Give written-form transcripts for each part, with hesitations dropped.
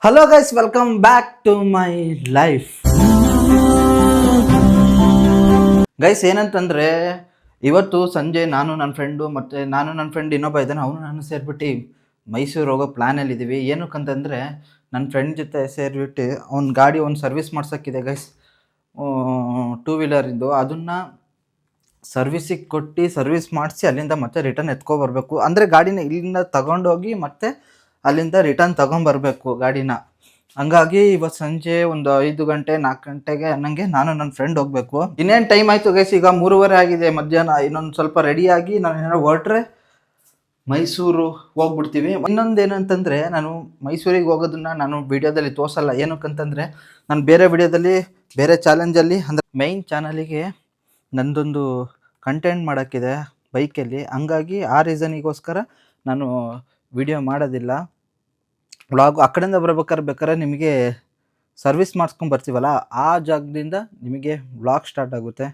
Hello guys, welcome back to my life. Guys ಏನಂತಂದರೆ, ಇವತ್ತು ಸಂಜೆ ನಾನು ನನ್ನ ಫ್ರೆಂಡ್ ಇನ್ನೊಬ್ಬ ಇದ್ದಾನೆ, ಅವನು ನಾನು ಸೇರಿಬಿಟ್ಟು ಮೈಸೂರು ಹೋಗೋ ಪ್ಲ್ಯಾನಲ್ಲಿದ್ದೀವಿ. ಏನಕ್ಕಂತಂದರೆ ನನ್ನ ಫ್ರೆಂಡ್ ಜೊತೆ ಸೇರಿಬಿಟ್ಟು ಅವ್ನ ಗಾಡಿ ಒಂದು ಸರ್ವಿಸ್ ಮಾಡ್ಸೋಕ್ಕಿದೆ ಗೈಸ್, 2 ವೀಲರಿಂದು. ಅದನ್ನು ಸರ್ವಿಸಿಗೆ ಕೊಟ್ಟು ಸರ್ವಿಸ್ ಮಾಡಿಸಿ ಅಲ್ಲಿಂದ ಮತ್ತೆ ರಿಟರ್ನ್ ಎತ್ಕೊಬರ್ಬೇಕು. ಅಂದರೆ ಗಾಡಿನ ಇಲ್ಲಿಂದ ತಗೊಂಡೋಗಿ ಮತ್ತೆ ಅಲ್ಲಿಂದ ರಿಟರ್ನ್ ತೊಗೊಂಬರ್ಬೇಕು ಗಾಡಿನ. ಹಂಗಾಗಿ ಇವತ್ತು ಸಂಜೆ ಒಂದು 5 ಗಂಟೆ 4 ಗಂಟೆಗೆ ನನಗೆ ನಾನು ನನ್ನ ಫ್ರೆಂಡ್ ಹೋಗಬೇಕು. ಇನ್ನೇನು ಟೈಮ್ ಆಯಿತು ಗೈಸ್, ಈಗ 3:30 ಆಗಿದೆ ಮಧ್ಯಾಹ್ನ. ಇನ್ನೊಂದು ಸ್ವಲ್ಪ ರೆಡಿಯಾಗಿ ನಾನು ಏನಾದ್ರು ಹೊರಟ್ರೆ ಮೈಸೂರು ಹೋಗ್ಬಿಡ್ತೀವಿ. ಇನ್ನೊಂದು ಏನಂತಂದರೆ, ನಾನು ಮೈಸೂರಿಗೆ ಹೋಗೋದನ್ನ ನಾನು ವಿಡಿಯೋದಲ್ಲಿ ತೋರಿಸಲ್ಲ. ಏನಕ್ಕಂತಂದರೆ ನಾನು ಬೇರೆ ವಿಡಿಯೋದಲ್ಲಿ ಬೇರೆ ಚಾಲೆಂಜಲ್ಲಿ ಅಂದರೆ ಮೈನ್ ಚಾನಲಿಗೆ ನಂದೊಂದು ಕಂಟೆಂಟ್ ಮಾಡೋಕ್ಕಿದೆ ಬೈಕಲ್ಲಿ. ಹಂಗಾಗಿ ಆ ರೀಸನಿಗೋಸ್ಕರ ನಾನು ವಿಡಿಯೋ ಮಾಡೋದಿಲ್ಲ. ವ್ಲಾಗ್ ಆ ಕಡೆಯಿಂದ ಬೇಕಾದ್ರೆ ನಿಮಗೆ ಸರ್ವಿಸ್ ಮಾಡಿಸ್ಕೊಂಡು ಬರ್ತೀವಲ್ಲ, ಆ ಜಾಗದಿಂದ ನಿಮಗೆ ವ್ಲಾಗ್ ಸ್ಟಾರ್ಟ್ ಆಗುತ್ತೆ.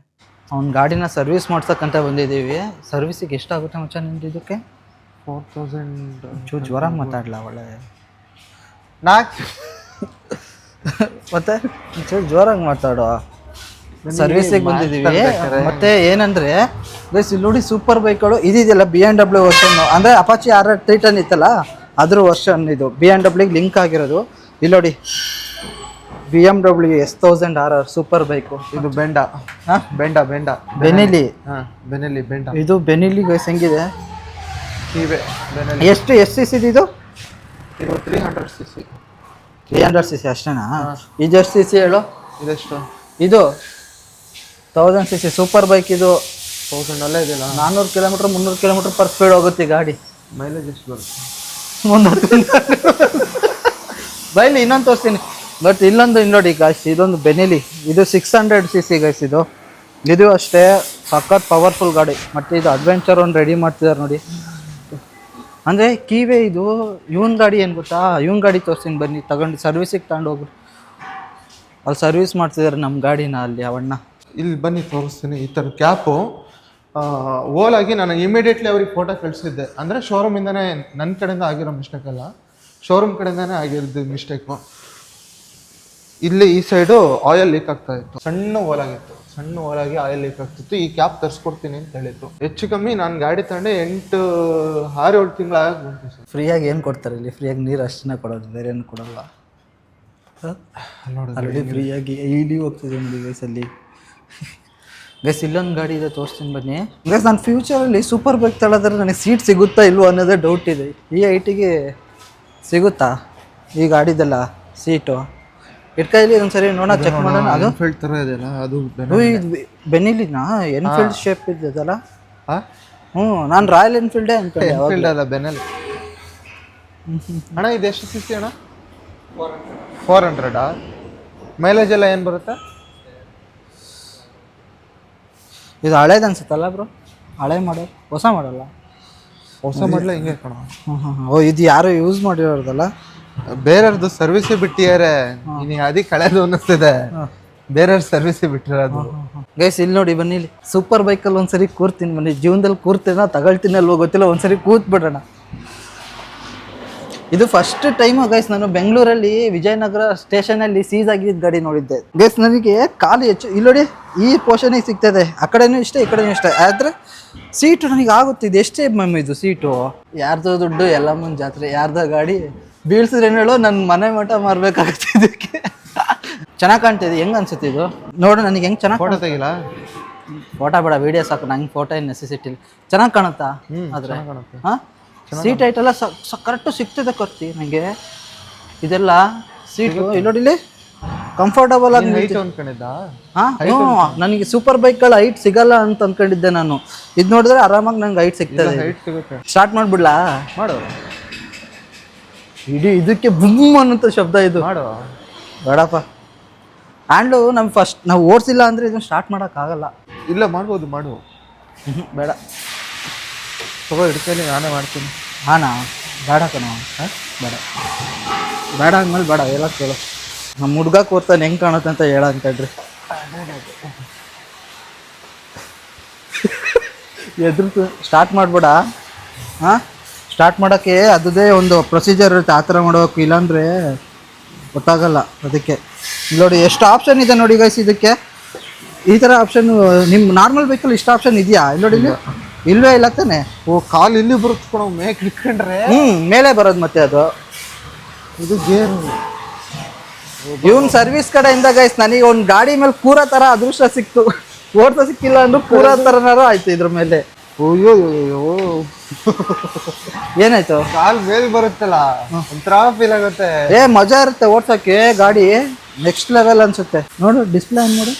ಅವ್ನ ಗಾಡಿನ ಸರ್ವಿಸ್ ಮಾಡ್ಸೋಕ್ಕಂತ ಬಂದಿದ್ದೀವಿ. ಸರ್ವಿಸಿಗೆ ಎಷ್ಟಾಗುತ್ತೆ ಮಚ್ಚ ನಿಮ್ದು ಇದಕ್ಕೆ? 4000. ಜ್ವರ ಮಾತಾಡಲ ಒಳ್ಳೆ ಮತ್ತೆ ಜೋರಾಗಿ ಮಾತಾಡೋ. ಸರ್ವಿಸಿಗೆ ಬಂದಿದ್ದೀವಿ. ಮತ್ತೆ ಏನಂದರೆ ಗೈಸ್, ಇಲ್ಲಿ ನೋಡಿ ಸೂಪರ್ ಬೈಕ್ಗಳು ಇದಿದೆಯಲ್ಲ, BMW ವರ್ಷನ್ ಅಂದರೆ ಅಪಾಚಿ RR 310 ಇತ್ತಲ್ಲ, ಅದ್ರ ವರ್ಷನ್ ಇದು BMW ಲಿಂಕ್ ಆಗಿರೋದು. ಇಲ್ಲಿ ನೋಡಿ BMW S1000 RR super bike. ಇದು ಬೆಂಡಾ. ಬೆಂಡಾ ಬೆನಿಲಿ. ಬೆನೆಲಿ ಬೆಂಡಾ. ಇದು ಬೆನಿಲಿ ಗೈಸ್ ಹೆಂಗಿದೆ? ಎಷ್ಟು ಸಿ ಸಿ ಇದು? ಇದು 300cc. 300cc ಅಷ್ಟೇನಾ? ಇದು ಎಷ್ಟು ಸಿ ಸಿ ಹೇಳು? ಇದೆಷ್ಟು? ಇದು 1000cc ಸೂಪರ್ ಬೈಕ್. ಇದು 1000 ಅಲ್ಲೇ ಇದೆಯಲ್ಲ. 400 ಕಿಲೋಮೀಟ್ರ್ 300 ಕಿಲೋಮೀಟ್ರ್ ಪರ್ ಸ್ಪೀಡ್ ಹೋಗುತ್ತೆ ಗಾಡಿ. ಮೈಲೇಜ್ ಎಷ್ಟು ಬರುತ್ತೆ? 300. ಬೈಲಿ ಇನ್ನೊಂದು ತೋರಿಸ್ತೀನಿ. ಬಟ್ ಇಲ್ಲೊಂದು ನೋಡಿ ಗಾಯ್ಸ್, ಇದೊಂದು ಬೆನಿಲಿ. ಇದು 600cc ಗೈಸ್. ಇದು ಅಷ್ಟೇ ಸಖತ್ ಪವರ್ಫುಲ್ ಗಾಡಿ. ಮತ್ತು ಇದು ಅಡ್ವೆಂಚರ್ ಒಂದು ರೆಡಿ ಮಾಡ್ತಿದ್ದಾರೆ ನೋಡಿ. ಅಂದರೆ ಕೀವೇ ಇದು ಇವನ್ ಗಾಡಿ. ಏನು ಗೊತ್ತಾ, ಇವನ್ ಗಾಡಿ ತೋರಿಸ್ತೀನಿ ಬನ್ನಿ, ತಗೊಂಡು ಸರ್ವಿಸಿಗೆ ತಗೊಂಡು ಹೋಗ್ರಿ. ಅಲ್ಲಿ ಸರ್ವಿಸ್ ಮಾಡ್ತಿದ್ದಾರೆ ನಮ್ಮ ಗಾಡಿನ ಅಲ್ಲಿ ಅವಣ್ಣ. ಇಲ್ಲಿ ಬನ್ನಿ ತೋರಿಸ್ತೀನಿ. ಈ ಥರ ಕ್ಯಾಪು ಓಲಾಗಿ ನಾನು ಇಮಿಡಿಯೇಟ್ಲಿ ಅವ್ರಿಗೆ ಫೋಟೋ ಕಳಿಸಿದ್ದೆ. ಅಂದರೆ ಶೋರೂಮಿಂದನೇ ನನ್ನ ಕಡೆಯಿಂದ ಆಗಿರೋ ಮಿಸ್ಟೇಕ್ ಅಲ್ಲ, ಶೋರೂಮ್ ಕಡೆಯಿಂದನೇ ಆಗಿರೋದು ಮಿಸ್ಟೇಕು. ಇಲ್ಲಿ ಈ ಸೈಡು ಆಯಿಲ್ ಲೀಕ್ ಆಗ್ತಾ ಇತ್ತು, ಸಣ್ಣ ಓಲಾಗಿ ಆಯಿಲ್ ಲೀಕ್ ಆಗ್ತಿತ್ತು. ಈ ಕ್ಯಾಪ್ ತರಿಸ್ಕೊಡ್ತೀನಿ ಅಂತ ಹೇಳಿತ್ತು. ಹೆಚ್ಚು ಕಮ್ಮಿ ನಾನು ಗಾಡಿ ತಗೊಂಡೆ 6-7 ತಿಂಗಳು ಬಂತು ಸರ್. ಫ್ರೀಯಾಗಿ ಏನು ಕೊಡ್ತಾರೆ ಇಲ್ಲಿ? ಫ್ರೀಯಾಗಿ ನೀರು ಅಷ್ಟನ್ನೇ ಕೊಡೋದು, ಬೇರೆ ಏನು ಕೊಡೋಲ್ಲ. ನೋಡಿ ಫ್ರೀಯಾಗಿ ಇಲ್ಲಿ ಹೋಗ್ತಿದೆ ನೋಡಿ ಗೈಸಲ್ಲಿ. ಗೈಸ್ ಇಲ್ಲೊಂದು ಗಾಡಿ ಇದೆ, ತೋರಿಸ್ತೀನಿ ಬನ್ನಿ. ಗೈಸ್ ನಾನು ಫ್ಯೂಚರಲ್ಲಿ ಸೂಪರ್ ಬೈಕ್ ತಗೊಳ್ಳೋದ್ರೆ ನನಗೆ ಸೀಟ್ ಸಿಗುತ್ತಾ ಇಲ್ವೋ ಅನ್ನೋದೇ ಡೌಟ್ ಇದೆ. ಈ ಐಟಿಗೆ ಸಿಗುತ್ತಾ ಈ ಗಾಡಿದೆಲ್ಲ ಸೀಟು? ಇಟ್ಕೈಲಿ ಒಂದ್ಸರಿ ನೋಡೋಣ, ಚೆಕ್ ಮಾಡೋಣ. ಅದು ಎನ್ಫೀಲ್ಡ್ ಥರ ಇದೆಯಲ್ಲ, ಅದು ಬೆನಿಲಿನಾ? ಎನ್ಫೀಲ್ಡ್ ಶೇಪ್ ಇದೆಯಲ್ಲ. ನಾನು ರಾಯಲ್ ಎನ್ಫೀಲ್ಡೇ ಅನ್ಕೊಂಡೆ. ಎನ್ಫೀಲ್ಡ್ ಅಲ್ಲ, ಬೆನೆಲ್. ಅಣ್ಣ ಇದು ಎಷ್ಟು CC ಅಣ್ಣ? 400. ಮೈಲೇಜ್ ಎಲ್ಲ ಏನು ಬರುತ್ತೆ? ಇದು ಹಳೇದು ಅನ್ಸುತ್ತಲ್ಲ ಬ್ರೋ? ಹಳೆ ಮಾಡಲ್, ಹೊಸ ಮಾಡಲ್ಲ. ಹೊಸ ಮಾಡಲ ಹಿಂಗೆ ಕಣ. ಓ, ಇದು ಯಾರು ಯೂಸ್ ಮಾಡಿರೋದಲ್ಲ, ಬೇರೆಯವ್ರದ್ದು ಸರ್ವಿಸಿಗೆ ಬಿಟ್ಟಿದ್ದಾರೆ. ನೀನು ಅದಕ್ಕೆ ಕಳೆದು ಅನ್ನಿಸ್ತಿದೆ, ಬೇರೆಯವ್ರ ಸರ್ವಿಸಿಗೆ ಬಿಟ್ಟಿರೋದು. ಗೈಸ್ ಇಲ್ಲಿ ನೋಡಿ ಬನ್ನಿ, ಇಲ್ಲಿ ಸೂಪರ್ ಬೈಕಲ್ಲಿ ಒಂದ್ಸರಿ ಕೂರ್ತೀನಿ ಬನ್ನಿ. ಜೀವನದಲ್ಲಿ ಕೂರ್ತೀನ ತಗೊಳ್ತೀನಿ ಅಲ್ವೋ ಗೊತ್ತಿಲ್ಲ, ಒಂದ್ಸರಿ ಕೂತ್ಬಿಡೋಣ. ಇದು ಫಸ್ಟ್ ಟೈಮು ಗೈಸ್ ನಾನು ಬೆಂಗಳೂರಲ್ಲಿ ವಿಜಯನಗರ ಸ್ಟೇಷನಲ್ಲಿ ಸೀಸ್ ಆಗಿದ್ದ ಗಾಡಿ ನೋಡಿದ್ದೆ ಗೈಸ್. ನನಗೆ ಕಾಲು ಹೆಚ್ಚು ಇಲ್ಲಿ ನೋಡಿ, ಈ ಪೋರ್ಷನಿಗೆ ಸಿಗ್ತದೆ. ಆ ಕಡೆನೂ ಇಷ್ಟ, ಈ ಕಡೆನೂ ಇಷ್ಟ. ಆದರೆ ಸೀಟು ನನಗೆ ಆಗುತ್ತೆ. ಇದು ಎಷ್ಟೇ ಮ್ಯಾಮ್ ಇದು ಸೀಟು? ಯಾರ್ದೋ ದುಡ್ಡು ಎಲ್ಲಮ್ಮನ ಜಾತ್ರೆ, ಯಾರ್ದೋ ಗಾಡಿ ಬೀಳ್ಸಿದ್ರೆ ಹೇಳೋ ನನ್ನ ಮನೆ ಮಠ ಮಾರಬೇಕಾಗುತ್ತೆ ಇದಕ್ಕೆ. ಚೆನ್ನಾಗಿ ಕಾಣ್ತಿದೆ. ಹೆಂಗೆ ಅನ್ಸುತ್ತೆ ಇದು? ನೋಡು ನನಗೆ ಹೆಂಗೆ ಚೆನ್ನಾಗಿ ಫೋಟೋ ತೆಗಿಲ್ಲ? ಫೋಟೋ ಬೇಡ, ವೀಡಿಯೋ ಸಾಕು. ನಂಗೆ ಫೋಟೋ ಏನು ನೆಸೆಸಿಟಿ ಇಲ್ಲ. ಚೆನ್ನಾಗಿ ಕಾಣುತ್ತಾ? ಆದರೆ ಹಾಂ, ಸೀಟ್ ಐಟೆಲ್ಲ ಕರೆಕ್ಟು ಸಿಗ್ತದೆ ಕರ್ತಿ ನನಗೆ. ಇದೆಲ್ಲ ಸೀಟು ಇಲ್ಲಿ ನೋಡಿ, ಇಲ್ಲಿ ಕಂಫರ್ಟಬಲ್ ಆಗಿ ಅನ್ಕೊಂಡಿದ್ದ. ನನಗೆ ಸೂಪರ್ ಬೈಕ್ಗಳ ಹೈಟ್ ಸಿಗಲ್ಲ ಅಂತ ಅನ್ಕೊಂಡಿದ್ದೆ ನಾನು. ಇದು ನೋಡಿದ್ರೆ ಆರಾಮಾಗಿ ನಂಗೆ ಹೈಟ್ ಸಿಗ್ತದೆ. ಸ್ಟಾರ್ಟ್ ಮಾಡ್ಬಿಡ್ಲಾ? ಮಾಡು. ಇಡೀ ಇದಕ್ಕೆ ಬುಮ್ ಅನ್ನೋಂಥ ಶಬ್ದ ಇದು. ಮಾಡು. ಬೇಡಪ್ಪ, ಹ್ಯಾಂಡ್ಲು ನಾವು ಓಡಿಸಿಲ್ಲ ಅಂದರೆ ಇದನ್ನು ಸ್ಟಾರ್ಟ್ ಮಾಡೋಕ್ಕಾಗಲ್ಲ. ಇಲ್ಲ, ಮಾಡ್ಬೋದು, ಮಾಡು. ಬೇಡ ತಗೋ, ಹಿಡ್ಕೇಳಿ, ನಾನೇ ಮಾಡ್ತೀನಿ. ಹಾಂ ಬೇಡ ಕಣ. ಬೇಡ ಬೇಡ ಅಂದಮೇಲೆ ಬೇಡ. ಎಲ್ಲ ಕೇಳು, ನಮ್ಮ ಹುಡ್ಗ ಕೂರ್ತಾನೆ ಹೆಂಗೆ ಕಾಣುತ್ತೆ ಅಂತ ಹೇಳ ಅಂತ ಹೇಳ್ರಿ. ಎದುರು ಸ್ಟಾರ್ಟ್ ಮಾಡ್ಬೇಡ. ಹಾಂ, ಸ್ಟಾರ್ಟ್ ಮಾಡೋಕ್ಕೆ ಅದೇ ಒಂದು ಪ್ರೊಸೀಜರ್ ಇರುತ್ತೆ, ಆ ಥರ ಮಾಡೋಕೆ. ಇಲ್ಲಾಂದರೆ ಗೊತ್ತಾಗಲ್ಲ ಅದಕ್ಕೆ. ನೋಡಿ ಎಷ್ಟು ಆಪ್ಷನ್ ಇದೆ ನೋಡಿ ಗೈಸ್ ಇದಕ್ಕೆ. ಈ ಥರ ಆಪ್ಷನ್ ನಿಮ್ಮ ನಾರ್ಮಲ್ ವೆಹಿಕಲ್ ಇಷ್ಟು ಆಪ್ಷನ್ ಇದೆಯಾ? ನೋಡಿ ಇಲ್ಲಿ ಇಲ್ವೇ ಇಲ್ಲ ತಾನೆ. ಓ ಕಾಲು ಇಲ್ಲಿ ಬರುತ್ತೆ ಕೊಡೋ ಮೇಕ್ ಇಟ್ಕೊಂಡ್ರೆ ಮೇಲೆ ಬರೋದು ಮತ್ತೆ ಅದು. ಇದು ಗೇರು. ಇವನ್ ಸರ್ವಿಸ್ ಕಡೆಯಿಂದ ಗೈಸ್ ನನಗೆ ಒಂದು ಗಾಡಿ ಮೇಲೆ ಕೂರೋ ಥರ ಅದೃಷ್ಟ ಸಿಕ್ತು. ಓಡ್ತಾ ಸಿಕ್ಕಿಲ್ಲ ಅಂದ್ರೂ ಕೂರೋ ಥರನಾರು ಆಯ್ತು ಇದ್ರ ಮೇಲೆ. ಅಯ್ಯೋ ಏನಾಯ್ತು? ಕಾಲ್ ಮೇಲ್ ಬರುತ್ತಲ್ಲ ಒಂಥರ ಫೀಲ್ ಆಗುತ್ತೆ. ಮಜಾ ಇರುತ್ತೆ ಓಡ್ಸೋಕ್ಕೆ ಗಾಡಿ. ನೆಕ್ಸ್ಟ್ ಲೆವೆಲ್ ಅನ್ಸುತ್ತೆ. ನೋಡು ಡಿಸ್ಪ್ಲೇ ಆನ್ ಮಾಡು.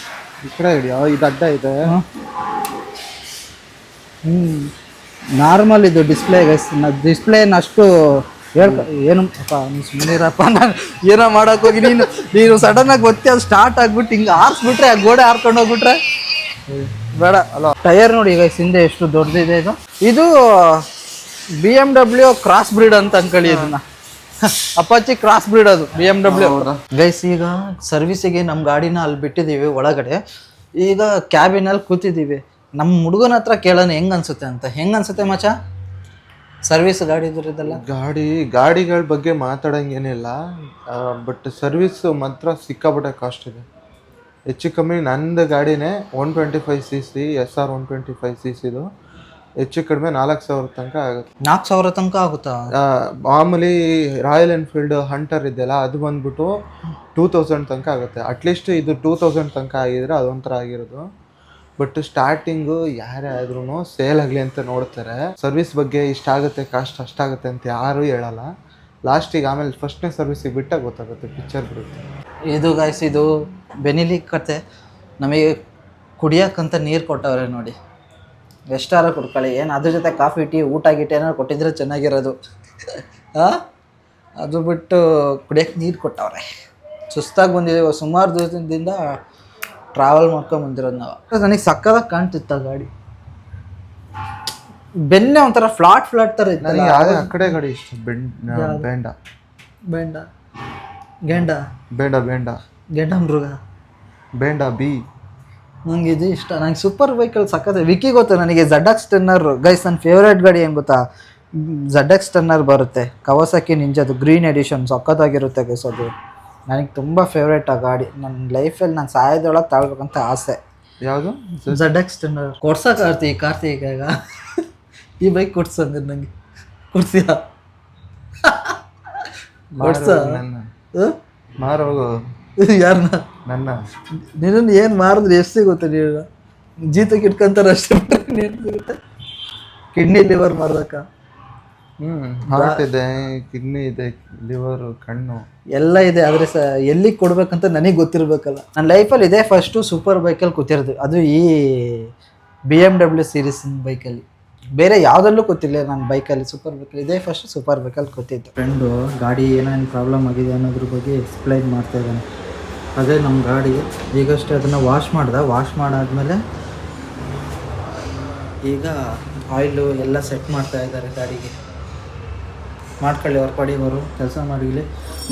ಈ ಕಡೆ ಹಿಡಿಯೋ, ಇದು ಅಡ್ಡ ಇದೆ. ನಾರ್ಮಲ್ ಇದು ಡಿಸ್ಪ್ಲೇ ಗೈಸ್. ಡಿಸ್ಪ್ಲೇನ ಅಷ್ಟು ಏನು ಸುಮ್ಮನಿರಪ್ಪ. ನಾನು ಏನೋ ಮಾಡೋಕೆ ಹೋಗಿ ನೀನು ಸಡನ್ನಾಗಿ ಗೊತ್ತಿ ಅದು ಸ್ಟಾರ್ಟ್ ಆಗ್ಬಿಟ್ಟು ಹಿಂಗೆ ಆರಿಸ್ಬಿಟ್ರೆ ಆ ಗೋಡೆ ಹಾರ್ಕೊಂಡು ಹೋಗ್ಬಿಟ್ರೆ ಬೇಡ ಅಲ್ಲ. ಟೈರ್ ನೋಡಿ ಗೈಸ್ ಹಿಂದೆ ಎಷ್ಟು ದೊಡ್ಡದಿದೆ ಇದು. ಇದು BMW ಕ್ರಾಸ್ ಬ್ರೀಡ್ ಅಂತ ಅನ್ಕೊಳ್ಳಿ ಇದನ್ನ. ಅಪಾಚಿ ಕ್ರಾಸ್ ಬ್ರೀಡ್ ಅದು BMW. ಗೈಸ್ ಈಗ ಸರ್ವಿಸಿಗೆ ನಮ್ಮ ಗಾಡಿನ ಅಲ್ಲಿ ಬಿಟ್ಟಿದ್ದೀವಿ ಒಳಗಡೆ. ಈಗ ಕ್ಯಾಬಿನಲ್ಲಿ ಕೂತಿದ್ದೀವಿ. ನಮ್ಮ ಹುಡುಗನ ಹತ್ರ ಕೇಳೋಣ ಹೆಂಗೆ ಅನ್ಸುತ್ತೆ ಅಂತ. ಹೆಂಗೆ ಅನ್ಸುತ್ತೆ ಮಚ್ಚ ಸರ್ವಿಸ್ ಗಾಡಿ ಇದೆಲ್ಲ? ಗಾಡಿಗಳ ಬಗ್ಗೆ ಮಾತಾಡೋಂಗೇನಿಲ್ಲ, ಬಟ್ ಸರ್ವಿಸ್ ಮಾತ್ರ ಸಿಕ್ಕಾಪಟ್ಟೆ ಕಾಸ್ಟ್ ಇದೆ. ಹೆಚ್ಚು ಕಮ್ಮಿ ನಂದು ಗಾಡಿನೇ 125cc SR 125cc. ಹೆಚ್ಚು ಕಡಿಮೆ 4000 ತನಕ ಆಗುತ್ತೆ. 4000 ತನಕ ಆಗುತ್ತಾ? ಮಾಮೂಲಿ ರಾಯಲ್ ಎನ್ಫೀಲ್ಡ್ ಹಂಟರ್ ಇದೆಯಲ್ಲ ಅದು ಬಂದ್ಬಿಟ್ಟು 2000 ತನಕ ಆಗುತ್ತೆ. ಅಟ್ಲೀಸ್ಟ್ ಇದು 2000 ತನಕ ಆಗಿದ್ರೆ ಅದೊಂಥರ ಆಗಿರೋದು. ಬಟ್ ಸ್ಟಾರ್ಟಿಂಗು ಯಾರೇ ಆದ್ರೂ ಸೇಲ್ ಆಗಲಿ ಅಂತ ನೋಡ್ತಾರೆ. ಸರ್ವಿಸ್ ಬಗ್ಗೆ ಇಷ್ಟಾಗುತ್ತೆ ಕಾಸ್ಟ್ ಅಷ್ಟಾಗುತ್ತೆ ಅಂತ ಯಾರೂ ಹೇಳಲ್ಲ. ಲಾಸ್ಟಿಗೆ ಆಮೇಲೆ ಫಸ್ಟ್ನೇ ಸರ್ವಿಸಿಗೆ ಬಿಟ್ಟಾಗ ಗೊತ್ತಾಗುತ್ತೆ, ಪಿಕ್ಚರ್ ಬರುತ್ತೆ. ಇದು ಗೈಸ್ ಇದು ಬೆನಿಲಿ ಕತೆ. ನಮಗೆ ಕುಡಿಯೋಕ್ಕಂತ ನೀರು ಕೊಟ್ಟವ್ರೆ ನೋಡಿ. ಎಷ್ಟಾರ ಕೊಡ್ಕೊಳ್ಳಿ, ಏನು ಅದ್ರ ಜೊತೆ ಕಾಫಿ ಟೀ ಊಟ ಗೀಟ ಏನಾರು ಕೊಟ್ಟಿದ್ರೆ ಚೆನ್ನಾಗಿರೋದು. ಅದು ಬಿಟ್ಟು ಕುಡಿಯೋಕ್ಕೆ ನೀರು ಕೊಟ್ಟವ್ರೆ. ಸುಸ್ತಾಗಿ ಬಂದಿದ್ದೀವಿ, ಸುಮಾರು ದಿವಸದಿಂದ ಟ್ರಾವೆಲ್ ಮಾಡ್ಕೊಂಡು ಬಂದಿರೋದು ನಾವು. ನನಗೆ ಸಕ್ಕದಾಗಿ ಕಾಣ್ತಿತ್ತು ಗಾಡಿ. ಬೆನ್ನೆ ಒಂಥರ ಫ್ಲಾಟ್ ಥರ ಇತ್ತು. ನನಗೆ ಆ ಕಡೆ ಗಾಡಿ ಇಷ್ಟ. ಬೇಂಡ ಮೃಗ ಬೇಂಡ ಬಿ. ನಂಗೆ ಇದು ಇಷ್ಟ. ನಂಗೆ ಸೂಪರ್ ವೆಹಿಕಲ್ ಸಕ್ಕತ್ತೆ. ವಿಕಿ ಗೊತ್ತು ನನಗೆ ZX 10R ಗೈಸ್. ನನ್ನ ಫೇವ್ರೇಟ್ ಗಾಡಿ ಏನು ಗೊತ್ತಾ? ZX 10R ಬರುತ್ತೆ, ಕವಾಸಕಿ ನಿಂಜಾದು ಗ್ರೀನ್ ಎಡಿಷನ್. ಸಕ್ಕತ್ತಾಗಿರುತ್ತೆ ಗೈಸ್ ಅದು. ನನಗೆ ತುಂಬ ಫೇವ್ರೇಟ್ ಆ ಗಾಡಿ. ನನ್ನ ಲೈಫಲ್ಲಿ ನಾನು ಸಾಯೋದೊಳಗೆ ತಾಳ್ಬೇಕಂತ ಆಸೆ. ಯಾವುದು? ZX 10R ಕೊಡ್ಸ ಕಾರ್ತಿಕ್ ಈಗ ಈ ಬೈಕ್ ಕೊಡ್ಸಂದ್ರೆ ನನಗೆ ಕೊಡ್ತೀಯಾ? ಕೊಡ್ಸ ಮಾರೋಗು. ಯಾರನ್ನ? ನನ್ನ ನೀನು ಏನು ಮಾರಿದ್ರೆ ಎಷ್ಟು ಸಿಗುತ್ತೆ? ನೀನು ಜೀತಕ್ಕೆ ಇಟ್ಕೊಂತಾರೆ ಅಷ್ಟೇ. ನೀನು ಸಿಗುತ್ತೆ. ಕಿಡ್ನಿ ಲಿವರ್ ಮಾರ್ದಕ್ಕ. ಹಾರ್ಟ್ ಇದೆ, ಕಿಡ್ನಿ ಇದೆ, ಲಿವರು, ಕಣ್ಣು ಎಲ್ಲ ಇದೆ. ಆದರೆ ಎಲ್ಲಿಗೆ ಕೊಡ್ಬೇಕಂತ ನನಗೆ ಗೊತ್ತಿರಬೇಕಲ್ಲ. ನನ್ನ ಲೈಫಲ್ಲಿ ಇದೇ ಫಸ್ಟು ಸೂಪರ್ ಬೈಕಲ್ಲಿ ಕೂತಿರೋದು. ಅದು ಈ BMW ಸೀರೀಸ್ ಬೈಕಲ್ಲಿ. ಬೇರೆ ಯಾವುದಲ್ಲೂ ಗೊತ್ತಿಲ್ಲ ನನ್ನ ಬೈಕಲ್ಲಿ. ಸೂಪರ್ ಬೈಕಲ್ಲಿ ಇದೇ ಫಸ್ಟ್ ಸೂಪರ್ ಬೈಕಲ್ಲಿ ಕೂತಿದ್ದು. ಫ್ರೆಂಡು ಗಾಡಿ ಏನೇನು ಪ್ರಾಬ್ಲಮ್ ಆಗಿದೆ ಅನ್ನೋದ್ರ ಬಗ್ಗೆ ಎಕ್ಸ್ಪ್ಲೈನ್ ಮಾಡ್ತಾ ಇದ್ದಾನೆ. ಅದೇ ನಮ್ಮ ಗಾಡಿ ಈಗಷ್ಟೇ ಅದನ್ನು ವಾಶ್ ಮಾಡಾದ್ಮೇಲೆ ಈಗ ಆಯಿಲು ಎಲ್ಲ ಸೆಟ್ ಮಾಡ್ತಾ ಇದ್ದಾರೆ ಗಾಡಿಗೆ. ಮಾಡ್ಕೊಳ್ಳಿ ಅವ್ರ ಪಡಿಗೋರು ಕೆಲಸ ಮಾಡಿಲಿ.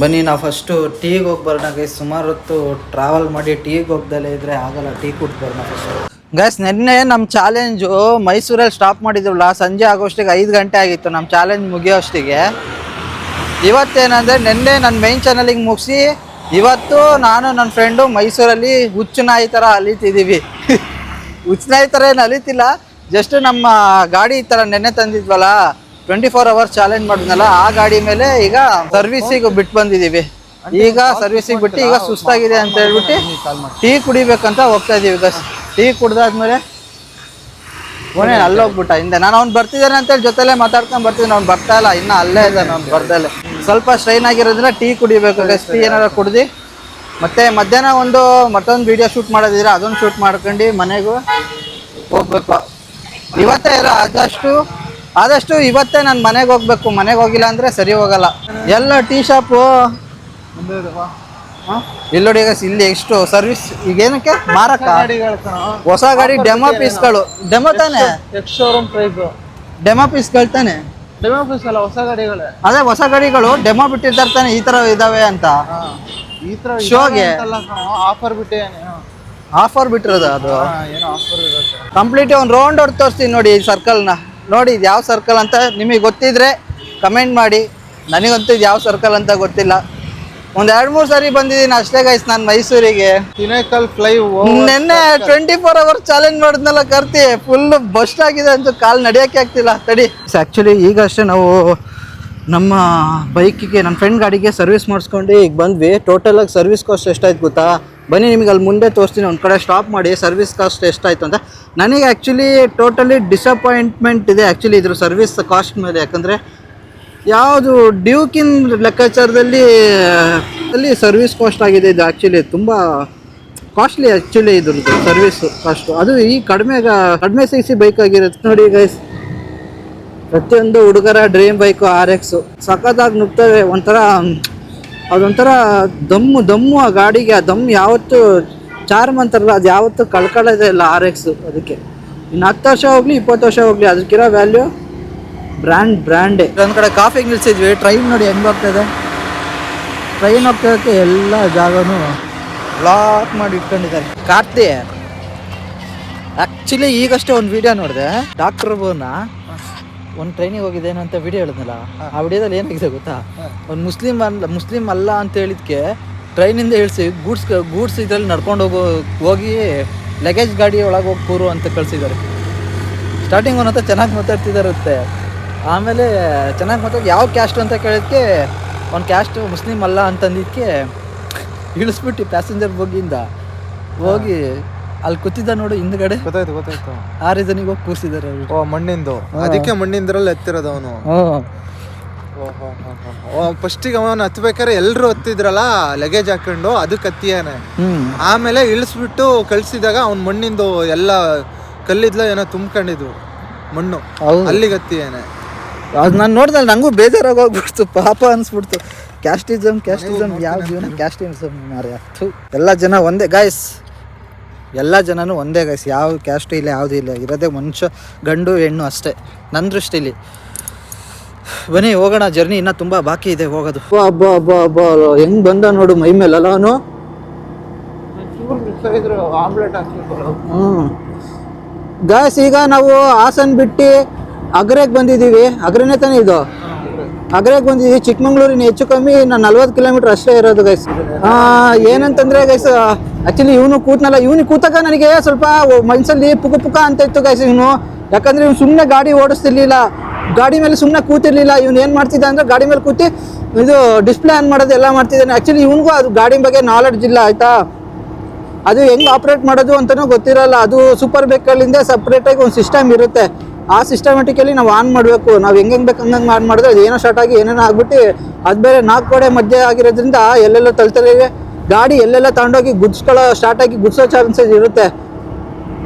ಬನ್ನಿ ನಾವು ಫಸ್ಟು ಟೀಗೆ ಹೋಗಿ ಬರೋಣ ಗೈಸ್. ಸುಮಾರು ಹೊತ್ತು ಟ್ರಾವೆಲ್ ಮಾಡಿ ಟೀಗೆ ಹೋಗ್ದಲ್ಲೇ ಇದ್ದರೆ ಆಗಲ್ಲ. ಟೀ ಕುಡ್ದು ಬರೋಣ ಫಸ್ಟು ಗೈಸ್. ನಿನ್ನೆ ನಮ್ಮ ಚಾಲೆಂಜು ಮೈಸೂರಲ್ಲಿ ಸ್ಟಾಪ್ ಮಾಡಿದ್ವಲ್ಲ, ಸಂಜೆ ಆಗೋಷ್ಟಿಗೆ 5 ಗಂಟೆ ಆಗಿತ್ತು ನಮ್ಮ ಚಾಲೆಂಜ್ ಮುಗಿಯೋಷ್ಟಿಗೆ. ಇವತ್ತೇನಂದರೆ ನಿನ್ನೆ ನನ್ನ ಮೈನ್ ಚಾನಲಿಗೆ ಮುಗಿಸಿ ಇವತ್ತು ನಾನು ನನ್ನ ಫ್ರೆಂಡು ಮೈಸೂರಲ್ಲಿ ಹುಚ್ಚು ನಾಯಿ ಥರ ಅಲಿತಿದ್ದೀವಿ. ಹುಚ್ಚು ನಾಯಿ ಥರ ಏನು ಅಲಿತಿಲ್ಲ, ಜಸ್ಟ್ ನಮ್ಮ ಗಾಡಿ ಈ ಥರ ನೆನ್ನೆ ತಂದಿದ್ವಲ್ಲ 24 ಅವರ್ಸ್ ಚಾಲೆಂಜ್ ಮಾಡಿದ್ನಲ್ಲ, ಆ ಗಾಡಿ ಮೇಲೆ ಈಗ ಸರ್ವಿಸಿಗೆ ಬಿಟ್ಟು ಬಂದಿದ್ದೀವಿ. ಈಗ ಸರ್ವಿಸಿಗೆ ಬಿಟ್ಟು ಈಗ ಸುಸ್ತಾಗಿದೆ ಅಂತ ಹೇಳ್ಬಿಟ್ಟು ಟೀ ಕುಡಿಬೇಕಂತ ಹೋಗ್ತಾ ಇದ್ದೀವಿ. ಈಗ ಟೀ ಕುಡ್ದಾದ್ಮೇಲೆ ಓನೇ ಅಲ್ಲೋಗ್ಬಿಟ್ಟ ಹಿಂದೆ. ನಾನು ಅವ್ನು ಬರ್ತಿದ್ದಾನೆ ಅಂತೇಳಿ ಜೊತೆಲೇ ಮಾತಾಡ್ಕೊಂಡು ಬರ್ತಿದ್ದೀನಿ. ಅವ್ನು ಬರ್ತಾ ಇಲ್ಲ, ಇನ್ನೂ ಅಲ್ಲೇ ಇದ್ದಾನೆ. ಅವ್ನು ಬರ್ದಲ್ಲೇ ಸ್ವಲ್ಪ ಸ್ಟ್ರೈನ್ ಆಗಿರೋದ್ರಿಂದ ಟೀ ಕುಡಿಬೇಕು. ಟೀ ಏನಾರು ಕುಡ್ದು ಮತ್ತೆ ಮಧ್ಯಾಹ್ನ ಮತ್ತೊಂದು ವೀಡಿಯೋ ಶೂಟ್ ಮಾಡೋದಿದ್ರೆ ಅದೊಂದು ಶೂಟ್ ಮಾಡ್ಕೊಂಡು ಮನೆಗೂ ಹೋಗ್ಬೇಕು. ಇವತ್ತೇ ಇಲ್ಲ, ಆದಷ್ಟು ಇವತ್ತೇ ನಾನು ಮನೆಗೆ ಹೋಗ್ಬೇಕು. ಮನೆಗೆ ಹೋಗಿಲ್ಲ ಅಂದರೆ ಸರಿ ಹೋಗಲ್ಲ. ಎಲ್ಲ ಟೀ ಶಾಪು ಇಲ್ಲಿ ನೋಡಿ. ಈಗ ಇಲ್ಲಿ ಎಷ್ಟು ಸರ್ವಿಸ್ ಈಗ ಏನಕ್ಕೆ ಮಾರಕ್ಕ ಹೊಸ ಗಾಡಿ ಡೆಮೋ ಪೀಸ್ಗಳು. ಡೆಮೋ ತಾನೆ, ಶೋರೂಮ್ ಪ್ರೈಸ್ ಡೆಮೋ ಪೀಸ್ಗಳು ತಾನೆ. ಡೆಮೋ ಪೀಸ್ ಅಲ್ಲ, ಹೊಸ ಗಾಡಿಗಳೇ. ಅದೇ ಹೊಸ ಗಾಡಿಗಳು ಡೆಮೋ ಬಿಟ್ಟಿರ್ತಾರೆ ತಾನೆ, ಈ ತರ ಇದಾವೆ ಅಂತ. ಈ ತರ ಶೋಗೆ ಆಫರ್ ಬಿಟ್ಟೆ ಆಫರ್ ಬಿಟ್ಟಿರೋದು. ಅದು ಏನೋ ಆಫರ್ ಇರುತ್ತೆ. ಕಂಪ್ಲೀಟ್ ಒಂದು ರೌಂಡ್ ಹೊಡೆದು ತೋರಿಸ್ತೀನಿ ನೋಡಿ ಈ ಸರ್ಕಲ್ನ. ನೋಡಿ ಇದು ಯಾವ ಸರ್ಕಲ್ ಅಂತ ನಿಮಗೆ ಗೊತ್ತಿದ್ರೆ ಕಮೆಂಟ್ ಮಾಡಿ. ನನಗಂತೂ ಇದು ಯಾವ ಸರ್ಕಲ್ ಅಂತ ಗೊತ್ತಿಲ್ಲ. ಒಂದ್ 2-3 ಸಾರಿ ಬಂದಿದ್ದೀನಿ ಅಷ್ಟೇ ಗೈಸ್ ನಾನು ಮೈಸೂರಿಗೆ. ತಿನೇಕಲ್ ಫ್ಲೈ ನಿನ್ನೆ 24 ಅವರ್ಸ್ ಚಾಲೆಂಜ್ ಮಾಡಿದ್ನಲ್ಲ ಕರ್ತಿ, ಫುಲ್ ಬಸ್ಟ್ ಆಗಿದೆ ಅಂತ ಕಾಲ್ ನಡಿಯಕ್ಕೆ ಆಗ್ತಿಲ್ಲ ತಡಿ. ಆಕ್ಚುಲಿ ಈಗ ಅಷ್ಟೇ ನಾವು ನಮ್ಮ ಬೈಕಿಗೆ ನನ್ನ ಫ್ರೆಂಡ್ ಗಾಡಿಗೆ ಸರ್ವಿಸ್ ಮಾಡಿಸ್ಕೊಂಡು ಈಗ ಬಂದ್ವಿ. ಟೋಟಲ್ ಆಗಿ ಸರ್ವಿಸ್ ಕಾಸ್ಟ್ ಎಷ್ಟಾಯ್ತು ಗೊತ್ತಾ? ಬನ್ನಿ ನಿಮಗೆ ಅಲ್ಲಿ ಮುಂದೆ ತೋರಿಸ್ತೀನಿ. ಒಂದು ಕಡೆ ಸ್ಟಾಪ್ ಮಾಡಿ ಸರ್ವಿಸ್ ಕಾಸ್ಟ್ ಎಷ್ಟಾಯ್ತು ಅಂತ. ನನಗೆ ಆ್ಯಕ್ಚುಲಿ ಟೋಟಲಿ ಡಿಸಪಾಯಿಂಟ್ಮೆಂಟ್ ಇದೆ ಆ್ಯಕ್ಚುಲಿ ಇದ್ರ ಸರ್ವಿಸ್ ಕಾಸ್ಟ್ ಮೇಲೆ. ಯಾಕಂದರೆ ಯಾವುದು ಡ್ಯೂಕಿನ್ ಲೆಕ್ಕಾಚಾರದಲ್ಲಿ ಅಲ್ಲಿ ಸರ್ವಿಸ್ ಕಾಸ್ಟ್ ಆಗಿದೆ ಇದು. ಆ್ಯಕ್ಚುಲಿ ತುಂಬ ಕಾಸ್ಟ್ಲಿ ಆ್ಯಕ್ಚುಲಿ ಇದ್ರದ್ದು ಸರ್ವಿಸ್ ಕಾಸ್ಟು. ಅದು ಈ ಕಡಿಮೆ ಸಿ ಸಿ ಬೈಕ್ ಆಗಿರುತ್ತೆ ನೋಡಿ ಗೈಸ್. ಪ್ರತಿಯೊಂದು ಹುಡುಗರ ಡ್ರೀಮ್ ಬೈಕು RX ಸಖತ್ತಾಗಿ ನುಗ್ತವೆ. ಅದೊಂಥರ ದಮ್ಮು ಆ ಗಾಡಿಗೆ. ಆ ದಮ್ಮು ಯಾವತ್ತು ಚಾರ್ಮ್ ಅಂತಾರಲ್ಲ, ಅದು ಯಾವತ್ತು ಕಳ್ಕೊಳ್ಳೋದೇ ಇಲ್ಲ RX. ಅದಕ್ಕೆ ಇನ್ನು 10 ವರ್ಷ ಹೋಗಲಿ 20 ವರ್ಷ ಹೋಗಲಿ ಅದಕ್ಕಿರೋ ವ್ಯಾಲ್ಯೂ ಬ್ರ್ಯಾಂಡೇ. ಒಂದು ಕಡೆ ಕಾಫಿಗೆ ನಿಲ್ಸಿದ್ವಿ. ಟ್ರೈನ್ ನೋಡಿ ಹೆಂಗೆ ಹೋಗ್ತಾಯಿದೆ. ಟ್ರೈನ್ ಹೋಗ್ತಿದ್ದಕ್ಕೆ ಎಲ್ಲ ಜಾಗನೂ ಬ್ಲಾಕ್ ಮಾಡಿ ಇಟ್ಕೊಂಡಿದ್ದಾರೆ. ಕಾರ್ತಿ ಆ್ಯಕ್ಚುಲಿ ಈಗಷ್ಟೇ ಒಂದು ವಿಡಿಯೋ ನೋಡಿದೆ. ಡಾಕ್ಟರ್ ಬೋನ ಒಂದು ಟ್ರೈನಿಗೆ ಹೋಗಿದ್ದೇನೆ ಅಂತ ವಿಡಿಯೋ ಹೇಳಿದ್ನಲ್ಲ, ಆ ವಿಡಿಯೋದಲ್ಲಿ ಏನಾಗಿದೆ ಗೊತ್ತಾ? ಒಂದು ಮುಸ್ಲಿಮ್ ಅಲ್ಲ ಅಂತ ಹೇಳಿದ್ಕೆ ಟ್ರೈನಿಂದ ಇಳಿಸಿ ಗೂಡ್ಸ್ ಇದರಲ್ಲಿ ನಡ್ಕೊಂಡು ಹೋಗಿ ಲಗೇಜ್ ಗಾಡಿ ಒಳಗೆ ಹೋಗಿ ಕೂರು ಅಂತ ಕಳಿಸಿದ್ದಾರೆ. ಸ್ಟಾರ್ಟಿಂಗ್ ಒಂದಂತ ಚೆನ್ನಾಗಿ ಮಾತಾಡ್ತಿದ್ದಾರುತ್ತೆ, ಆಮೇಲೆ ಚೆನ್ನಾಗಿ ಮಾತಾಡಿ ಯಾವ ಕ್ಯಾಸ್ಟ್ ಅಂತ ಕೇಳಿದ್ಕೆ ಒಂದು ಕ್ಯಾಸ್ಟ್ ಮುಸ್ಲಿಮ್ ಅಲ್ಲ ಅಂತಂದಿದ್ದಕ್ಕೆ ಇಳಿಸ್ಬಿಟ್ಟು ಪ್ಯಾಸೆಂಜರ್ ಬೋಗಿಯಿಂದ ಹೋಗಿ ಅಲ್ಲಿ ಕೂತಿದ್ದ ನೋಡು ಹಿಂದ್ಗಡೆ. ಗೊತ್ತಾಯ್ತು ಆ ರೀಸನಿಗೆ ಹೋಗಿ ಕೂರಿಸಿದ್ದಾರೆ. ಮಣ್ಣಿಂದು, ಅದಕ್ಕೆ ಮಣ್ಣಿಂದ್ರಲ್ಲಿ ಎತ್ತಿರೋದು ಅವನು. ಫಸ್ಟಿಗೆ ಅವನು ಹತ್ಬೇಕಾದ್ರೆ ಎಲ್ರು ಹತ್ತಿದ್ರಲ್ಲ ಲಗೇಜ್ ಹಾಕೊಂಡು, ಅದಕ್ಕೆ ಹತ್ತಿಯಾನೆ. ಆಮೇಲೆ ಇಳಿಸ್ಬಿಟ್ಟು ಕಳ್ಸಿದಾಗ ಅವ್ನು ಮಣ್ಣಿಂದು ಎಲ್ಲ ಕಲ್ಲಿದ್ಲ ಏನೋ ತುಂಬ್ಕೊಂಡಿದ್ವು ಮಣ್ಣು, ಅಲ್ಲಿಗೆ ಹತ್ತಿಯಾನೆ. ಅದು ನಾನು ನೋಡಿದ್ರೆ ನನಗೂ ಬೇಜಾರಾಗಿ ಹೋಗ್ಬಿಡ್ತು, ಪಾಪ ಅನಿಸ್ಬಿಡ್ತು. ಕ್ಯಾಸ್ಟಿಸಮ್ ಯಾವ ಜೀವನ ಕ್ಯಾಸ್ಟಿಸಮ್ ಮಾರ್ಯ. ಎಲ್ಲ ಜನ ಒಂದೇ ಗಾಯ್ಸ್, ಎಲ್ಲ ಜನನೂ ಒಂದೇ ಗೈಸ್. ಯಾವ ಕ್ಯಾಸ್ಟ್ ಇಲ್ಲ ಯಾವುದೂ ಇಲ್ಲ, ಇರೋದೇ ಮನುಷ್ಯ ಗಂಡು ಹೆಣ್ಣು ಅಷ್ಟೇ ನನ್ನ ದೃಷ್ಟಿಲಿ. ಬನ್ನಿ ಹೋಗೋಣ, ಜರ್ನಿ ಇನ್ನೂ ತುಂಬ ಬಾಕಿ ಇದೆ ಹೋಗೋದು. ಅಬ್ಬಾ ಹೆಂಗೆ ಬಂದ ನೋಡು ಮೈ ಮೇಲಲ್ಲ ಅವನು. ಗಾಯ್ಸ್ ಈಗ ನಾವು ಹಾಸನ್ ಬಿಟ್ಟು ಅಗ್ರೆಗೆ ಬಂದಿದ್ದೀವಿ. ಅಗ್ರನೇ ತಾನೇ ಇದು? ಅಗ್ರೆಗೆ ಬಂದಿದ್ದೀವಿ. ಚಿಕ್ಕಮಂಗ್ಳೂರಿನ ಹೆಚ್ಚು ಕಮ್ಮಿ 40 ಕಿಲೋಮೀಟರ್ ಅಷ್ಟೇ ಇರೋದು ಗೈಸ್. ಏನಂತಂದ್ರೆ ಗೈಸ್, ಆ್ಯಕ್ಚುಲಿ ಇವನು ಕೂತ್ನಲ್ಲ, ಇವನಿಗೆ ಕೂತಾಗ ನನಗೆ ಸ್ವಲ್ಪ ಮನಸ್ಸಲ್ಲಿ ಪುಕ ಅಂತ ಇತ್ತು ಗೈಸ್ ಇವನು. ಯಾಕಂದ್ರೆ ಇವ್ನು ಸುಮ್ಮನೆ ಗಾಡಿ ಓಡಿಸ್ತಿರ್ಲಿಲ್ಲ, ಗಾಡಿ ಮೇಲೆ ಸುಮ್ಮನೆ ಕೂತಿರ್ಲಿಲ್ಲ. ಇವ್ನು ಏನು ಮಾಡ್ತಿದ್ದ ಅಂದ್ರೆ ಗಾಡಿ ಮೇಲೆ ಕೂತಿ ಇದು ಡಿಸ್ಪ್ಲೇ ಆನ್ ಮಾಡೋದು ಎಲ್ಲ ಮಾಡ್ತಿದ್ದಾನೆ. ಆ್ಯಕ್ಚುಲಿ ಇವನಿಗೂ ಅದು ಗಾಡಿ ಬಗ್ಗೆ ನಾಲೆಡ್ಜ್ ಇಲ್ಲ ಆಯಿತಾ. ಅದು ಹೆಂಗೆ ಆಪ್ರೇಟ್ ಮಾಡೋದು ಅಂತಲೂ ಗೊತ್ತಿರಲ್ಲ. ಅದು ಸೂಪರ್ ಬೈಕಲ್ಲಿಂದ ಸಪ್ರೇಟಾಗಿ ಒಂದು ಸಿಸ್ಟಮ್ ಇರುತ್ತೆ. ಆ ಸಿಸ್ಟಮೆಟಿಕಲಿ ನಾವು ಆನ್ ಮಾಡಬೇಕು. ನಾವು ಹೆಂಗೆ ಬೇಕು ಹಂಗಂಗೆ ಆನ್ ಮಾಡಿದ್ರೆ ಅದು ಏನೋ ಸ್ಟಾರ್ಟ್ ಆಗಿ ಏನೇನೋ ಆಗ್ಬಿಟ್ಟು, ಅದು ಬೇರೆ 4 ಗೋಡೆ ಮಧ್ಯೆ ಆಗಿರೋದ್ರಿಂದ ಎಲ್ಲೆಲ್ಲ ತಳ್ತಲಿವೆ ಗಾಡಿ, ಎಲ್ಲೆಲ್ಲ ತಗೊಂಡೋಗಿ ಸ್ಟಾರ್ಟ್ ಆಗಿ ಗುಡ್ಸೋ ಚಾನ್ಸಸ್ ಇರುತ್ತೆ.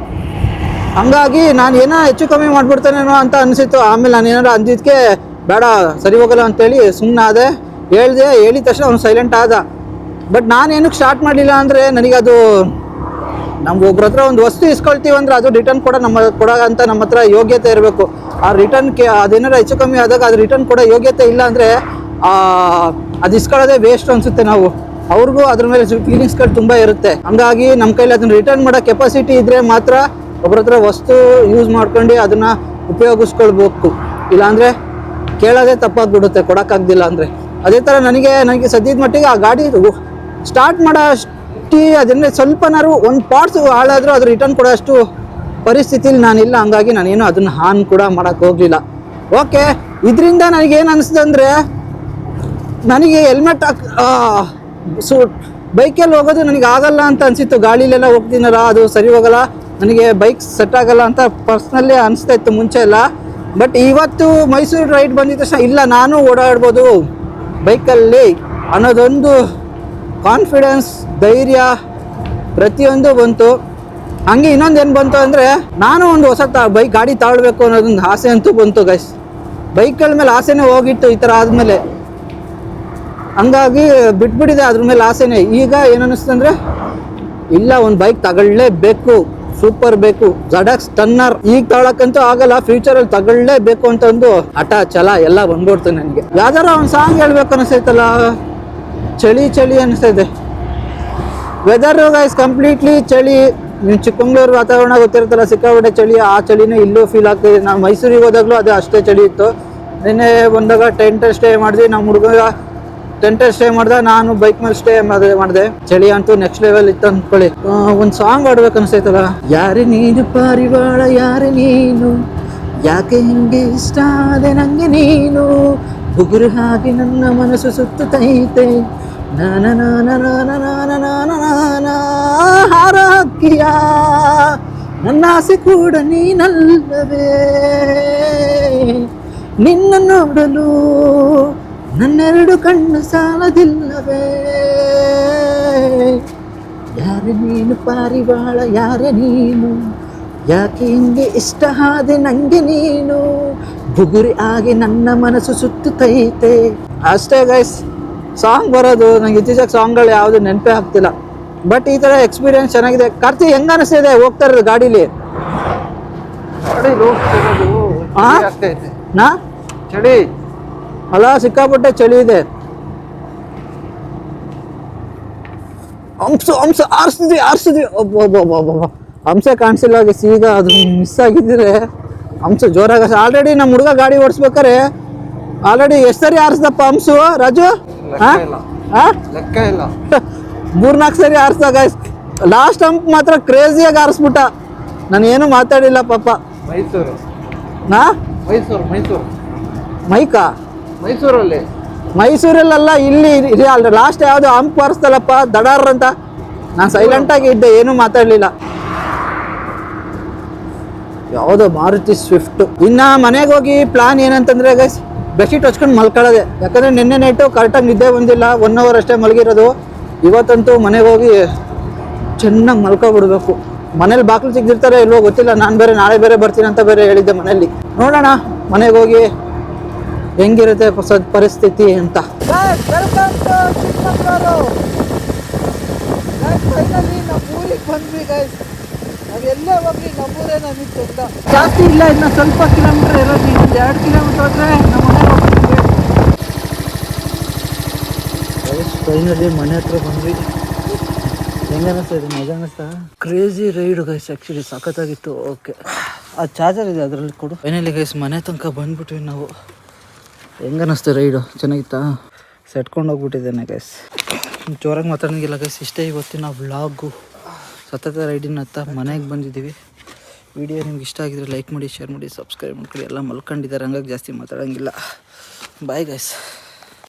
ಹಂಗಾಗಿ ನಾನು ಏನೋ ಹೆಚ್ಚು ಕಮ್ಮಿ ಮಾಡಿಬಿಡ್ತಾನೇನೋ ಅಂತ ಅನಿಸಿತ್ತು. ಆಮೇಲೆ ನಾನು ಏನಾರು ಅಂದಿದ್ದಕ್ಕೆ ಬೇಡ ಸರಿ ಹೋಗಲ್ಲ ಅಂತೇಳಿ ಸುಮ್ಮನೆ ಆದೆ. ಹೇಳಿದ ತಕ್ಷಣ ಅವ್ನು ಸೈಲೆಂಟ್ ಆದ. ಬಟ್ ನಾನೇನಕ್ಕೆ ಸ್ಟಾರ್ಟ್ ಮಾಡಲಿಲ್ಲ ಅಂದರೆ, ನನಗದು ನಮ್ಗೆ ಒಬ್ರ ಹತ್ರ ಒಂದು ವಸ್ತು ಇಸ್ಕೊಳ್ತೀವಿ ಅಂದ್ರೆ ಅದು ರಿಟರ್ನ್ ಕೊಡೋ ಅಂತ ನಮ್ಮ ಹತ್ರ ಯೋಗ್ಯತೆ ಇರಬೇಕು. ಆ ರಿಟರ್ನ್ಗೆ ಅದೇನಾರ ಹೆಚ್ಚು ಕಮ್ಮಿ ಆದಾಗ ಅದು ರಿಟರ್ನ್ ಕೊಡೋ ಯೋಗ್ಯತೆ ಇಲ್ಲ ಅಂದರೆ ಅದು ಇಸ್ಕೊಳ್ಳೋದೇ ವೇಸ್ಟ್ ಅನಿಸುತ್ತೆ. ನಾವು ಅವ್ರಿಗೂ ಅದ್ರ ಮೇಲೆ ಫೀಲಿಂಗ್ಸ್ಗಳು ತುಂಬ ಇರುತ್ತೆ. ಹಂಗಾಗಿ ನಮ್ಮ ಕೈಲಿ ಅದನ್ನ ರಿಟರ್ನ್ ಮಾಡೋ ಕೆಪಾಸಿಟಿ ಇದ್ದರೆ ಮಾತ್ರ ಒಬ್ರ ಹತ್ರ ವಸ್ತು ಯೂಸ್ ಮಾಡ್ಕೊಂಡು ಅದನ್ನು ಉಪಯೋಗಿಸ್ಕೊಳ್ಬೇಕು. ಇಲ್ಲಾಂದರೆ ಕೇಳೋದೇ ತಪ್ಪಾಗ್ಬಿಡುತ್ತೆ ಕೊಡೋಕ್ಕಾಗ್ದಿಲ್ಲ ಅಂದರೆ. ಅದೇ ಥರ ನನಗೆ ಸದ್ಯದ ಮಟ್ಟಿಗೆ ಆ ಗಾಡಿ ಸ್ಟಾರ್ಟ್ ಮಾಡೋ ಅದನ್ನೇ ಸ್ವಲ್ಪನಾರು ಒಂದು ಪಾರ್ಟ್ಸ್ ಹಾಳಾದರೂ ಅದು ರಿಟರ್ನ್ ಕೊಡೋ ಅಷ್ಟು ಪರಿಸ್ಥಿತಿಲಿ ನಾನಿಲ್ಲ. ಹಂಗಾಗಿ ನಾನೇನು ಅದನ್ನು ಹಾನ್ ಕೂಡ ಮಾಡೋಕ್ಕೆ ಹೋಗಲಿಲ್ಲ. ಓಕೆ, ಇದರಿಂದ ನನಗೇನು ಅನಿಸ್ತು ಅಂದರೆ, ನನಗೆ ಹೆಲ್ಮೆಟ್ ಬೈಕಲ್ಲಿ ಹೋಗೋದು ನನಗೆ ಆಗಲ್ಲ ಅಂತ ಅನಿಸಿತ್ತು. ಗಾಳಿಲೆಲ್ಲ ಹೋಗ್ತೀನಲ್ಲ ಅದು ಸರಿ ಹೋಗಲ್ಲ, ನನಗೆ ಬೈಕ್ ಸೆಟ್ ಆಗಲ್ಲ ಅಂತ ಪರ್ಸ್ನಲ್ಲೇ ಅನಿಸ್ತಾ ಇತ್ತು ಮುಂಚೆ ಎಲ್ಲ. ಬಟ್ ಇವತ್ತು ಮೈಸೂರು ರೈಡ್ ಬಂದಿದ್ದ ತಕ್ಷಣ ಇಲ್ಲ ನಾನು ಓಡಾಡ್ಬೋದು ಬೈಕಲ್ಲಿ ಅನ್ನೋದೊಂದು ಕಾನ್ಫಿಡೆನ್ಸ್, ಧೈರ್ಯ ಪ್ರತಿಯೊಂದು ಬಂತು. ಹಂಗೆ ಇನ್ನೊಂದು ಏನು ಬಂತು ಅಂದರೆ, ನಾನು ಒಂದು ಹೊಸ ಗಾಡಿ ತಾಳ್ಬೇಕು ಅನ್ನೋದೊಂದು ಆಸೆ ಅಂತೂ ಬಂತು ಗೈಸ್. ಬೈಕ್ಗಳ ಮೇಲೆ ಆಸೆನೇ ಹೋಗಿತ್ತು ಈ ಥರ ಆದಮೇಲೆ. ಹಂಗಾಗಿ ಬಿಟ್ಬಿಟ್ಟಿದೆ ಅದ್ರ ಮೇಲೆ ಆಸೆನೇ. ಈಗ ಏನನ್ನಿಸ್ತಂದರೆ, ಇಲ್ಲ ಒಂದು ಬೈಕ್ ತಗೊಳ್ಳೇಬೇಕು, ಸೂಪರ್ ಬೇಕು, ZX ಟನ್ನರ್. ಈಗ ತಗೊಳಕ್ಕಂತೂ ಆಗಲ್ಲ, ಫ್ಯೂಚರಲ್ಲಿ ತಗೊಳ್ಳೇಬೇಕು ಅಂತ ಒಂದು ಹಠ ಛಲ ಎಲ್ಲ ಬಂದ್ಬಿಡ್ತು ನನಗೆ. ಯಾವ್ದಾರ ಒಂದು ಸಾಂಗ್ ಹೇಳ್ಬೇಕು ಅನಿಸ್ತೈತಲ್ಲ, ಚಳಿ ಅನಿಸ್ತೈತೆ. ವೆದರ್ ಗೈಸ್ ಕಂಪ್ಲೀಟ್ಲಿ ಚಳಿ. ನೀವು ಚಿಕ್ಕಮಂಗ್ಳೂರು ವಾತಾವರಣ ಗೊತ್ತಿರುತ್ತಲ್ಲ, ಸಿಕ್ಕಾಪಟ್ಟೆ ಚಳಿ. ಆ ಚಳಿನೇ ಇಲ್ಲೂ ಫೀಲ್ ಆಗ್ತಾಯಿದೆ. ನಾವು ಮೈಸೂರಿಗೆ ಹೋದಾಗಲೂ ಅದು ಅಷ್ಟೇ ಚಳಿ ಇತ್ತು. ನಿನ್ನೆ ಬಂದಾಗ ಟೆಂಟ್ ಸ್ಟೇ ಮಾಡಿದ್ವಿ. ನಮ್ಮ ಹುಡುಗ ಟೆಂಟಲ್ಲಿ ಸ್ಟೇ ಮಾಡ್ದೆ, ನಾನು ಬೈಕ್ ಮೇಲೆ ಸ್ಟೇ ಮಾಡಿದೆ. ಚಳಿ ಅಂತೂ ನೆಕ್ಸ್ಟ್ ಲೆವೆಲ್ ಇತ್ತು ಅಂದ್ಕೊಳ್ಳಿ. ಒಂದು ಸಾಂಗ್ ಆಡ್ಬೇಕು ಅನ್ಸೈತಲ್ಲ. ಯಾರೇ ನೀನು ಪಾರಿವಾಳ, ಯಾರೇ ನೀನು, ಯಾಕೆ ಹಿಂಗೆ ಇಷ್ಟ ಆದೆ ನಂಗೆ ನೀನು, ಬುಗುರು ಹಾಗೆ ನನ್ನ ಮನಸ್ಸು ಸುತ್ತೈತೆ, ನಾನ ನಾನ ನಾನ ನಾನ ನಾನ ನಾನ ಹಾರ ಹಕ್ಕಿಯ ನನ್ನ ಆಸೆ ಕೂಡ ನೀನಲ್ಲವೇ, ನಿನ್ನ ನೋಡಲು ನನ್ನೆರಡು ಕಣ್ಣು ಸಾಲದಿಲ್ಲವೇ, ಯಾರೇ ನೀನು ಪಾರಿವಾಳ, ಯಾರೇ ನೀನು, ಯಾಕೆ ಹಿಂಗೆ ಇಷ್ಟ ಆದೆ ನಂಗೆ ನೀನು, ಬುಗುರಿ ಆಗಿ ನನ್ನ ಮನಸ್ಸು ಸುತ್ತೈತೆ. ಅಷ್ಟೇ ಗೈಸ್ ಸಾಂಗ್ ಬರೋದು. ನಂಗೆ ಇತ್ತೀಚೆಗೆ ಸಾಂಗ್ಗಳು ಯಾವುದು ನೆನಪೇ ಆಗ್ತಿಲ್ಲ. ಬಟ್ ಈ ಥರ ಎಕ್ಸ್ಪೀರಿಯನ್ಸ್ ಚೆನ್ನಾಗಿದೆ. ಕಾರ್ತಿ ಹೆಂಗ ಅನಿಸ್ತಿದೆ ಹೋಗ್ತಾ ಇರೋದು ಗಾಡೀಲಿ? ನಾ ಚಳಿ ಅಲ್ಲ, ಸಿಕ್ಕಾಪಟ್ಟೆ ಚಳಿ ಇದೆ. ಹಂಸ ಆರಿಸ್ತಿದ್ವಿ ಒಬ್ಬ ಹಂಸ ಕಾಣಿಸಿಲ್ಲ. ಈಗ ಅದು ಮಿಸ್ ಆಗಿದ್ರೆ ಹಂಸ ಜೋರಾಗ. ಆಲ್ರೆಡಿ ನಮ್ಮ ಹುಡುಗ ಗಾಡಿ ಓಡಿಸ್ಬೇಕಾರೆ ಆಲ್ರೆಡಿ ಎಷ್ಟು ಸರಿ ಆರಿಸ್ದಪ್ಪ ಹಂಸು ರಾಜು? ಲೆಕ್ಕ ಇಲ್ಲ. 3-4 ಸರಿ ಆರಿಸ್ದ ಗೈಸ್. ಲಾಸ್ಟ್ ಹಂಪ್ ಮಾತ್ರ ಕ್ರೇಜಿಯಾಗಿ ಆರಿಸ್ಬಿಟ್ಟ. ನಾನು ಏನು ಮಾತಾಡಿಲ್ಲ ಪಾಪ. ಮೈಸೂರು ಮೈಕಾ ಮೈಸೂರಲ್ಲಿ ಮೈಸೂರಲ್ಲ, ಇಲ್ಲಿ ಅಲ್ಲ. ಲಾಸ್ಟ್ ಯಾವುದು ಹಂಪ್ ಆರಿಸ್ತಲ್ಲಪ್ಪ ದಡಾರ್ ಅಂತ. ನಾನು ಸೈಲೆಂಟಾಗಿ ಇದ್ದೆ, ಏನೂ ಮಾತಾಡಲಿಲ್ಲ. ಯಾವುದೋ ಮಾರುತಿ ಸ್ವಿಫ್ಟ್. ಇನ್ನು ಮನೆಗೆ ಹೋಗಿ ಪ್ಲಾನ್ ಏನಂತಂದರೆ ಗೈಸ್, ಬೆಡ್ಶೀಟ್ ಹಚ್ಕೊಂಡು ಮಲ್ಕೊಳ್ಳೋದೆ. ಯಾಕಂದರೆ ನಿನ್ನೆ ನೈಟು ಕರೆಕ್ಟಾಗಿ ನಿದ್ದೆ ಬಂದಿಲ್ಲ. 1 hour ಅಷ್ಟೇ ಮಲಗಿರೋದು. ಇವತ್ತಂತೂ ಮನೆಗೆ ಹೋಗಿ ಚೆನ್ನಾಗಿ ಮಲ್ಕೊಬಿಡ್ಬೇಕು. ಮನೇಲಿ ಬಾಗಿಲು ಸಿಗ್ದಿರ್ತಾರೆ ಇಲ್ವೋ ಗೊತ್ತಿಲ್ಲ. ನಾನು ಬೇರೆ ನಾಳೆ ಬೇರೆ ಬರ್ತೀನಿ ಅಂತ ಬೇರೆ ಹೇಳಿದ್ದೆ ಮನೇಲಿ. ನೋಡೋಣ ಮನೆಗೆ ಹೋಗಿ ಹೆಂಗಿರುತ್ತೆ ಪರಿಸ್ಥಿತಿ ಅಂತ. ಎಲ್ಲೇ ಹೋಗಿ ನಮ್ಮೂರೇ ನಮಗೆ ಚಂದ. ಜಾಸ್ತಿ ಇಲ್ಲ, ಇನ್ನು ಸ್ವಲ್ಪ ಕಿಲೋಮೀಟರ್ ಇರೋದು. 2 ಕಿಲೋಮೀಟರ್ ಹೋದ್ರೆ ನಮ್ಮ ಮನೆಗೆ ಹೋಗ್ತೀವಿ. ಫೈನಲಿ ಮನೆ ಹತ್ರ ಬಂದ್ವಿ. ಹೆಂಗೆ ಅನ್ನಿಸ್ತಾ ಇದೆ? ಮಜಾ ಅನ್ನಿಸ್ತಾ? Crazy ride guys. ಆ್ಯಕ್ಚುಲಿ ಸಖತ್ತಾಗಿತ್ತು. ಓಕೆ, ಆ ಚಾರ್ಜರ್ ಇದೆ ಅದರಲ್ಲಿ ಕೊಡು. ಫೈನಲಿ ಗೈಸ್ ಮನೆ ತನಕ ಬಂದ್ಬಿಟ್ವಿ ನಾವು. ಹೆಂಗೆ ಅನ್ನಿಸ್ತು ರೈಡು? ಚೆನ್ನಾಗಿತ್ತಾ? ಸೆಟ್ಕೊಂಡು ಹೋಗ್ಬಿಟ್ಟಿದ್ದೇನೆ ಗೈಸ್. ಜೋರಾಗಿ ಮಾತಾಡೋಂಗಿಲ್ಲ ಗೈಸ್. ಇಷ್ಟೇ ಇವತ್ತಿನ ವ್ಲಾಗು. ಸತತ ರೈಡಿನ ಹತ್ತ ಮನೆಗೆ ಬಂದಿದ್ದೀವಿ. ವಿಡಿಯೋ ನಿಮ್ಗೆ ಇಷ್ಟ ಆಗಿದ್ರೆ ಲೈಕ್ ಮಾಡಿ, ಶೇರ್ ಮಾಡಿ, ಸಬ್ಸ್ಕ್ರೈಬ್ ಮಾಡ್ಕೊಳ್ಳಿ. ಎಲ್ಲ ಮಲ್ಕೊಂಡಿದ್ದಾರೆ, ಹಂಗಾಗಿ ಜಾಸ್ತಿ ಮಾತಾಡೋಂಗಿಲ್ಲ. Bye guys.